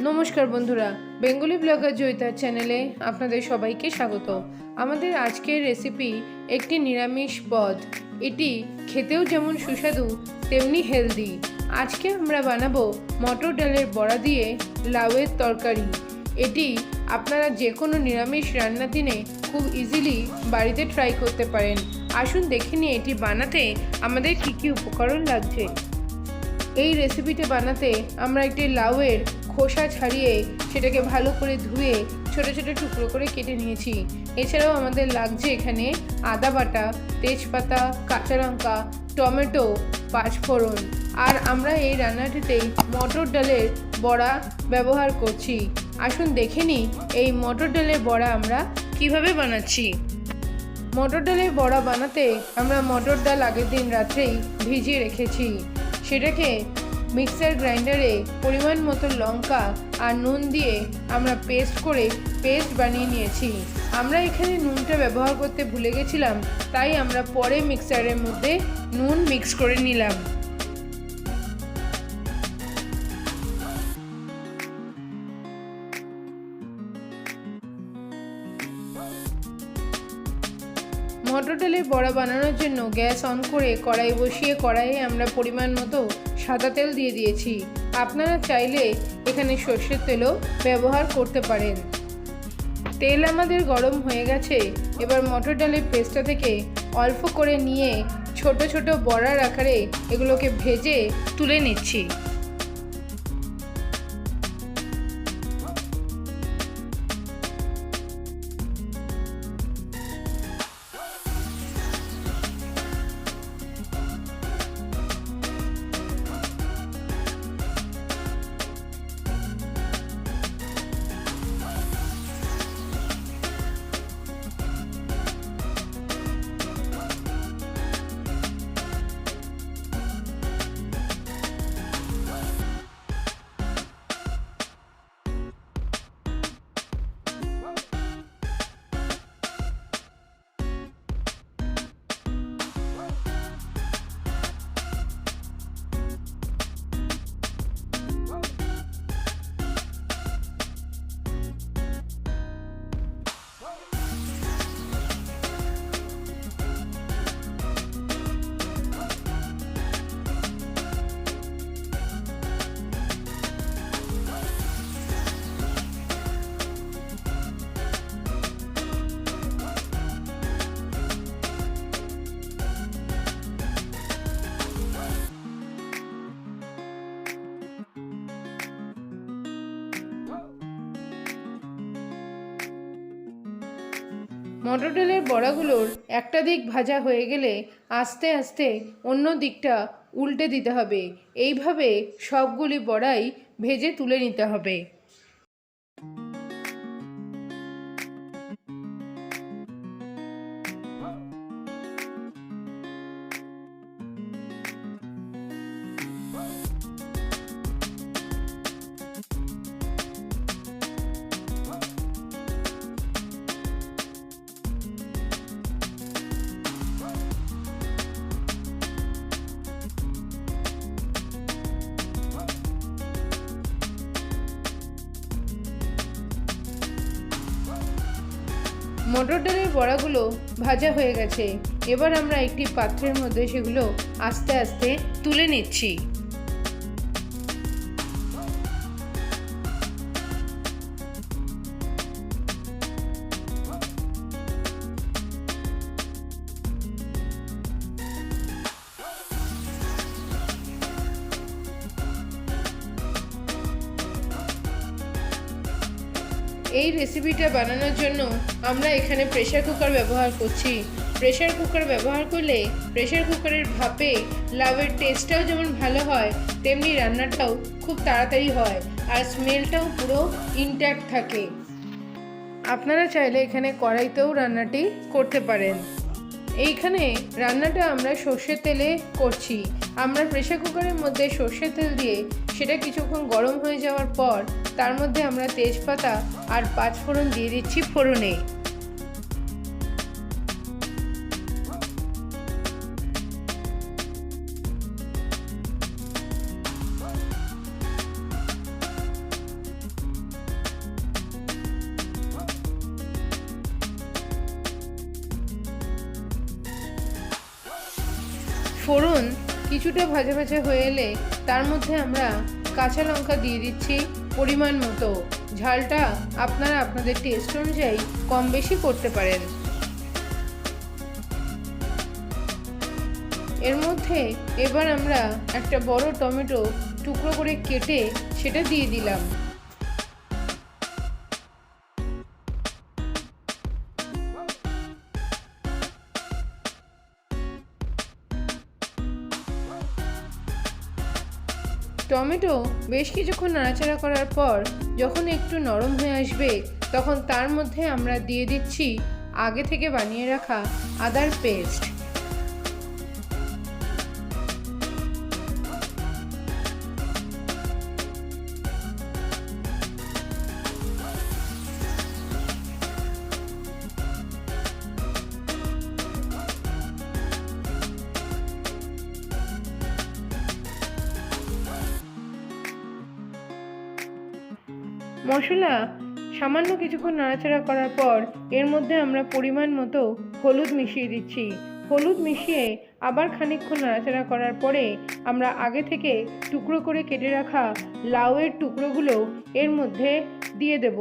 নমস্কার বন্ধুরা, Bengali blogger জয়িতার চ্যানেলে আপনাদের সবাইকে স্বাগত। আমাদের আজকের রেসিপি একটি নিরামিষ পদ। এটি খেতেও যেমন সুস্বাদু তেমনি হেলদি। আজকে আমরা বানাবো মটর ডালের বড়া দিয়ে লাউয়ের তরকারি। এটি আপনারা যে কোনো নিরামিষ রান্নার দিনে খুব ইজিলি বাড়িতে ট্রাই করতে পারেন। আসুন দেখে নিই এটি বানাতে আমাদের কী কী উপকরণ লাগছে। এই রেসিপিটা বানাতে আমরা একটি লাউয়ের খোসা ছাড়িয়ে সেটাকে ভালো করে ধুয়ে ছোট ছোট টুকরো করে কেটে নিয়েছি। এছাড়াও আমাদের লাগছে এখানে আদা বাটা, তেজপাতা, কাঁচা লঙ্কা, টমেটো, পাঁচফোড়ন। আর আমরা এই রান্নাটিতে মটর ডালের বড়া ব্যবহার করছি। আসুন দেখে নিই এই মটর ডালের বড়া আমরা কিভাবে বানাচ্ছি। মটর ডালের বড়া বানাতে আমরা মটর ডাল আগের দিন রাত্রেই ভিজিয়ে রেখেছি। সেটাকে মিক্সার গ্রাইন্ডারে পরিমাণ মতো লঙ্কা আর নুন দিয়ে আমরা পেস্ট বানিয়ে নিয়েছি। আমরা এখানে নুনটা ব্যবহার করতে ভুলে গেছিলাম, তাই আমরা পরে মিক্সারের মধ্যে নুন মিক্স করে নিলাম। মটর ডালের বড়া বানানোর জন্য গ্যাস অন করে কড়াই বসিয়ে কড়াইয়ে আমরা পরিমাণ মতো সাদা তেল দিয়ে দিয়েছি। আপনারা চাইলে এখানে সর্ষের তেলও ব্যবহার করতে পারেন। তেল আমাদের গরম হয়ে গেছে। এবার মটর ডালের পেস্টটা থেকে অল্প করে নিয়ে ছোট ছোট বড়ার আকারে এগুলোকে ভেজে তুলে নিচ্ছি। মটর ডালের বড়াগুলোর একটা দিক ভাজা হয়ে গেলে আস্তে আস্তে অন্য দিকটা উল্টে দিতে হবে। এইভাবে সবগুলি বড়াই ভেজে তুলে নিতে হবে। মটর ডালের বড়াগুলো ভাজা হয়ে গেছে। এবার আমরা একটি পাত্রের মধ্যে সেগুলো আস্তে আস্তে তুলে নিচ্ছি। এই রেসিপিটা বানানোর জন্য আমরা এখানে প্রেসার কুকার ব্যবহার করছি। প্রেসার কুকার ব্যবহার করলে প্রেসার কুকারের ভাপে লাউয়ের টেস্টটাও যেমন ভালো হয়, তেমনি রান্নাটাও খুব তাড়াতাড়ি হয় আর স্মেলটাও পুরো ইনট্যাক্ট থাকে। আপনারা চাইলে এখানে কড়াইতেও রান্নাটি করতে পারেন। এইখানে রান্নাটা আমরা সর্ষের তেলে করছি। আমরা প্রেসার কুকারের মধ্যে সর্ষের তেল দিয়ে সেটা কিছুক্ষণ গরম হয়ে যাওয়ার পর তার মধ্যে আমরা তেজপাতা আর পাঁচফোড়ন দিয়ে দিচ্ছি ফোড়নে। ফোড়ন কিছুটা ভাজা ভাজা হয়ে এলে তার মধ্যে আমরা কাঁচা লঙ্কা দিয়ে দিচ্ছি পরিমাণ মতো। ঝালটা আপনারা আপনাদের টেস্ট অনুযায়ী কম বেশি করতে পারেন। এর মধ্যে এবার আমরা একটা বড় টমেটো টুকরো করে কেটে সেটা দিয়ে দিলাম। টমেটো বেশ কিছুক্ষণ নাড়াচাড়া করার পর যখন একটু নরম হয়ে আসবে তখন তার মধ্যে আমরা দিয়ে দিচ্ছি আগে থেকে বানিয়ে রাখা আদার পেস্ট। মশলা সামান্য কিছুক্ষণ নাড়াচাড়া করার পর এর মধ্যে আমরা পরিমাণ মতো হলুদ মিশিয়ে দিচ্ছি। হলুদ মিশিয়ে আবার খানিকক্ষণ নাড়াচাড়া করার পরে আমরা আগে থেকে টুকরো করে কেটে রাখা লাউয়ের টুকরোগুলো এর মধ্যে দিয়ে দেব।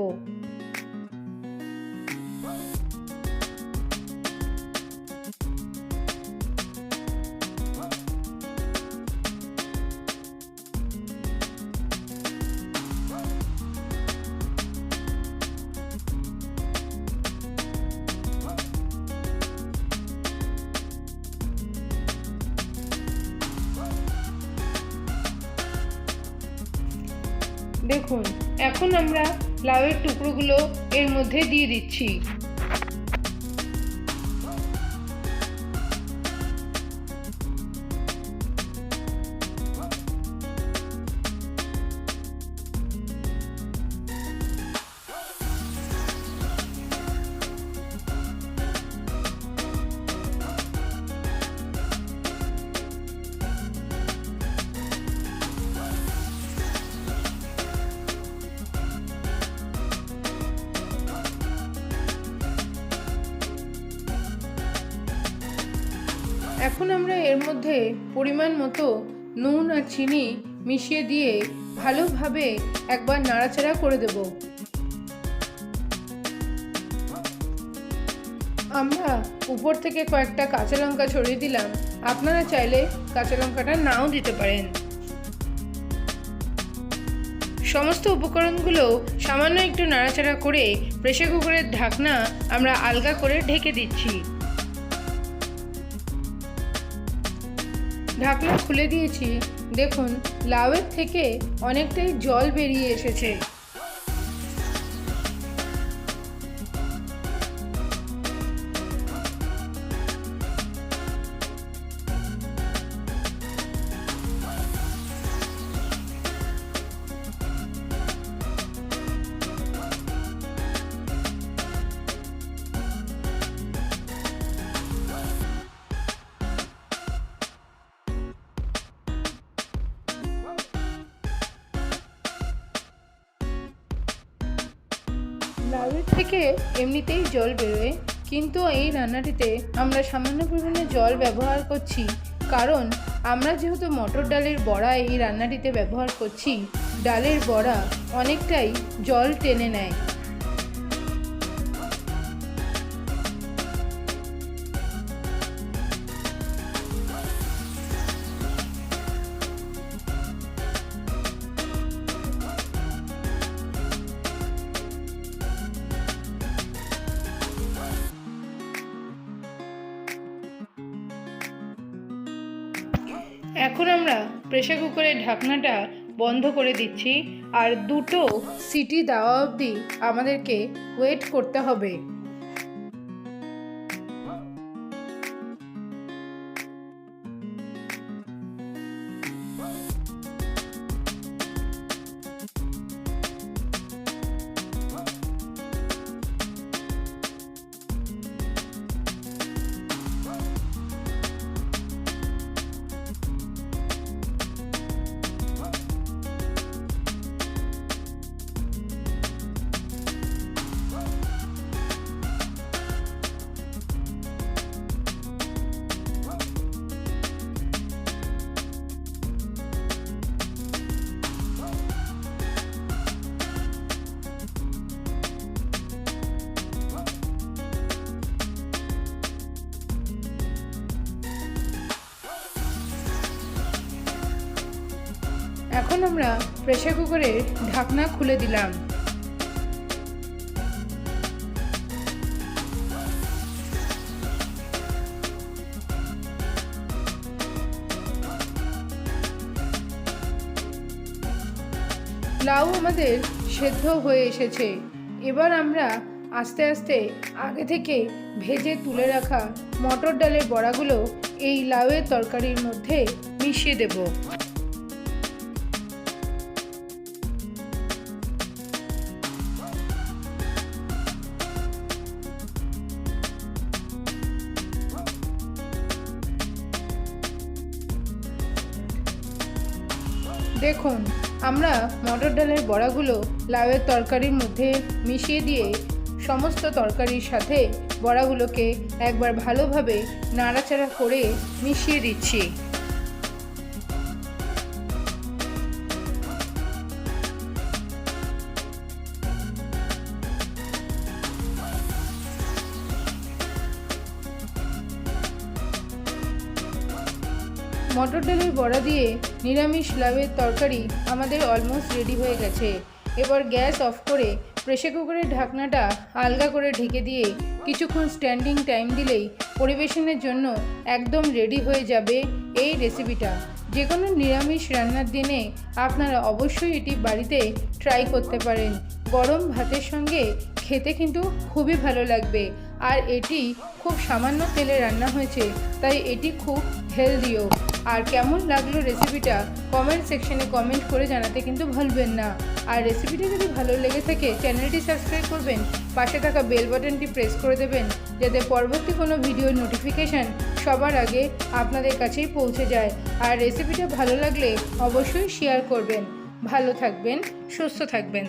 দেখুন, এখন আমরা লাউয়ের টুকরোগুলো এর মধ্যে দিয়ে দিচ্ছি। এখন আমরা এর মধ্যে পরিমাণ মতো নুন আর চিনি মিশিয়ে দিয়ে ভালোভাবে একবার নাড়াচাড়া করে দেব। আমরা উপর থেকে কয়েকটা কাঁচা লঙ্কা ছড়িয়ে দিলাম, আপনারা চাইলে কাঁচা লঙ্কাটা নাও দিতে পারেন। সমস্ত উপকরণগুলো সামান্য একটু নাড়াচাড়া করে প্রেসার কুকারের ঢাকনা আমরা আলগা করে ঢেকে দিচ্ছি। ঢাকনা খুলে দিয়েছি। দেখুন, লাউয়ের থেকে অনেকটাই জল বেরিয়ে এসেছে। লাউয়ের থেকে এমনিতেই জল বেরোয়, কিন্তু এই রান্নাটিতে আমরা সামান্য পরিমাণে জল ব্যবহার করছি, কারণ আমরা যেহেতু মটর ডালের বড়া এই রান্নাটিতে ব্যবহার করছি, ডালের বড়া অনেকটাই জল টেনে নেয়। এখন আমরা প্রেসার কুকারের ঢাকনাটা বন্ধ করে দিচ্ছি, আর 2টো সিটি দেওয়া অবধি আমাদেরকে ওয়েট করতে হবে। এখন আমরা প্রেসার কুকারের ঢাকনা খুলে দিলাম। লাউ আমাদের সেদ্ধ হয়ে এসেছে। এবার আমরা আস্তে আস্তে আগে থেকে ভেজে তুলে রাখা মটর ডালের বড়াগুলো এই লাউয়ের তরকারির মধ্যে মিশিয়ে দেব। দেখুন, আমরা মটর ডালের বড়াগুলো লাউয়ের তরকারির মধ্যে মিশিয়ে দিয়ে সমস্ত তরকারির সাথে বড়াগুলোকে একবার ভালোভাবে নাড়াচাড়া করে মিশিয়ে দিচ্ছি। মটর ডালের বড়া দিয়ে নিরামিষ লাউয়ের তরকারি আমাদের অলমোস্ট রেডি হয়ে গেছে। এবার গ্যাস অফ করে প্রেসার কুকারের ঢাকনাটা আলগা করে ঢেকে দিয়ে কিছুক্ষণ স্ট্যান্ডিং টাইম দিলেই পরিবেশনের জন্য একদম রেডি হয়ে যাবে এই রেসিপিটা। যে কোনো নিরামিষ রান্নার দিনে আপনারা অবশ্যই এটি বাড়িতে ট্রাই করতে পারেন। গরম ভাতের সঙ্গে খেতে কিন্তু খুবই ভালো লাগবে। আর এটি খুব সামান্য তেলে রান্না হয়েছে, তাই এটি খুব হেলদিও। আর কেমন লাগলো রেসিপিটা কমেন্ট সেকশনে কমেন্ট করে জানাতে কিন্তু ভুলবেন না। আর রেসিপিটা যদি ভালো লেগে থাকে চ্যানেলটি সাবস্ক্রাইব করবেন, পাশে থাকা বেল বাটনটি প্রেস করে দেবেন যাতে পরবর্তী কোনো ভিডিওর নোটিফিকেশান সবার আগে আপনাদের কাছেই পৌঁছে যায়। আর রেসিপিটা ভালো লাগলে অবশ্যই শেয়ার করবেন। ভালো থাকবেন, সুস্থ থাকবেন।